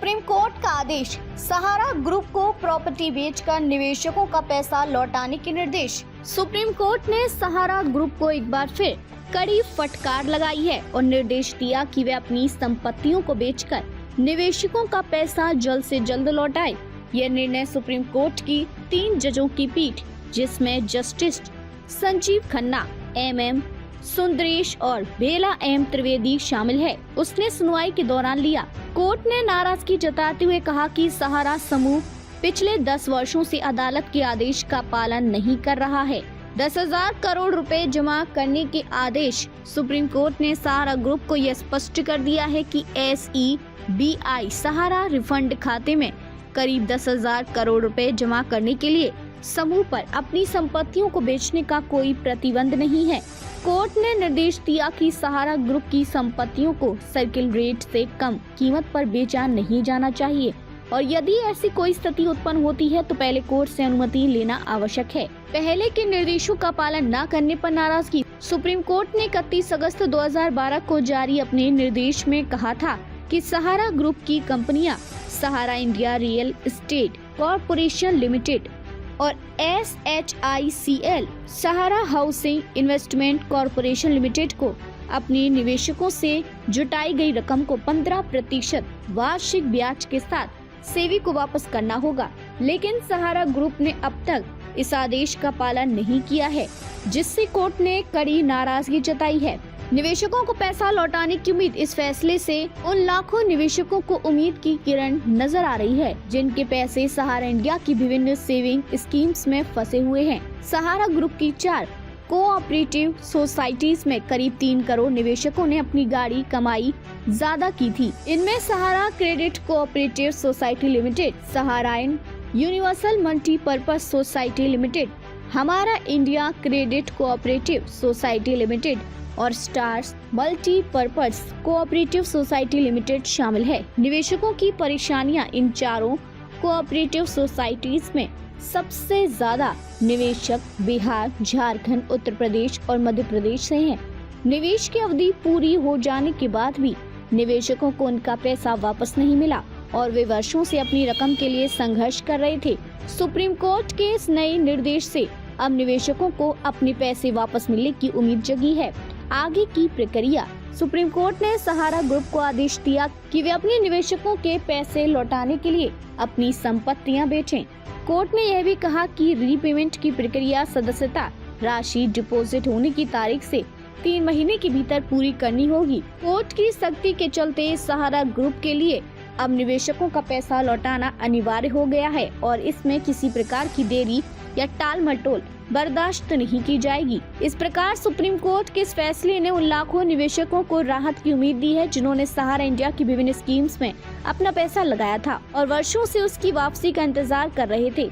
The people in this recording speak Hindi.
सुप्रीम कोर्ट का आदेश, सहारा ग्रुप को प्रॉपर्टी बेचकर निवेशकों का पैसा लौटाने के निर्देश। सुप्रीम कोर्ट ने सहारा ग्रुप को एक बार फिर कड़ी फटकार लगाई है और निर्देश दिया कि वे अपनी संपत्तियों को बेचकर निवेशकों का पैसा जल्द से जल्द लौटाए। यह निर्णय सुप्रीम कोर्ट की 3 जजों की पीठ, जिसमें जस्टिस संजीव खन्ना, MM सुंदरेश और बेला M त्रिवेदी शामिल है, उसने सुनवाई के दौरान लिया। कोर्ट ने नाराजगी जताते हुए कहा कि सहारा समूह पिछले 10 वर्षों से अदालत के आदेश का पालन नहीं कर रहा है। 10,000 करोड़ रुपए जमा करने के आदेश। सुप्रीम कोर्ट ने सहारा ग्रुप को यह स्पष्ट कर दिया है कि SEBI सहारा रिफंड खाते में करीब 10,000 करोड़ रुपए जमा करने के लिए समूह पर अपनी संपत्तियों को बेचने का कोई प्रतिबंध नहीं है। कोर्ट ने निर्देश दिया कि सहारा ग्रुप की संपत्तियों को सर्किल रेट से कम कीमत पर बेचा नहीं जाना चाहिए और यदि ऐसी कोई स्थिति उत्पन्न होती है तो पहले कोर्ट से अनुमति लेना आवश्यक है। पहले के निर्देशों का पालन न करने पर नाराजगी। सुप्रीम कोर्ट ने 31 अगस्त 2012 को जारी अपने निर्देश में कहा था कि सहारा ग्रुप की कंपनियां Sahara India real estate corporation limited और SHICL Sahara housing investment corporation limited को अपने निवेशकों से जुटाई गई रकम को 15% वार्षिक ब्याज के साथ सेबी को वापस करना होगा। लेकिन सहारा ग्रुप ने अब तक इस आदेश का पालन नहीं किया है, जिससे कोर्ट ने कड़ी नाराजगी जताई है। निवेशकों को पैसा लौटाने की उम्मीद। इस फैसले से उन लाखों निवेशकों को उम्मीद की किरण नजर आ रही है जिनके पैसे सहारा इंडिया की विभिन्न सेविंग स्कीम्स में फंसे हुए हैं। सहारा ग्रुप की 4 कोऑपरेटिव सोसाइटीज में करीब 3 करोड़ निवेशकों ने अपनी गाड़ी कमाई ज्यादा की थी। इनमें Sahara credit cooperative society limited, Saharayan universal multipurpose society limited, Humara India credit cooperative society limited और stars multipurpose cooperative society limited शामिल है। निवेशकों की परेशानियां। इन चारों कोऑपरेटिव सोसाइटीज में सबसे ज्यादा निवेशक बिहार, झारखंड, उत्तर प्रदेश और मध्य प्रदेश से हैं। निवेश की अवधि पूरी हो जाने के बाद भी निवेशकों को उनका पैसा वापस नहीं मिला और वे वर्षों से अपनी रकम के लिए संघर्ष कर रहे थे। सुप्रीम कोर्ट के इस नए निर्देश से अब निवेशकों को अपने पैसे वापस मिलने की उम्मीद जगी है। आगे की प्रक्रिया। सुप्रीम कोर्ट ने सहारा ग्रुप को आदेश दिया कि वे अपने निवेशकों के पैसे लौटाने के लिए अपनी संपत्तियां बेचें। कोर्ट ने यह भी कहा कि रीपेमेंट की प्रक्रिया सदस्यता राशि डिपॉजिट होने की तारीख से 3 महीने के भीतर पूरी करनी होगी। कोर्ट की सख्ती के चलते सहारा ग्रुप के लिए अब निवेशकों का पैसा लौटाना अनिवार्य हो गया है और इसमें किसी प्रकार की देरी या टाल मटोल बर्दाश्त नहीं की जाएगी। इस प्रकार सुप्रीम कोर्ट के इस फैसले ने उन लाखों निवेशकों को राहत की उम्मीद दी है जिन्होंने सहारा इंडिया की विभिन्न स्कीम्स में अपना पैसा लगाया था और वर्षों से उसकी वापसी का इंतजार कर रहे थे।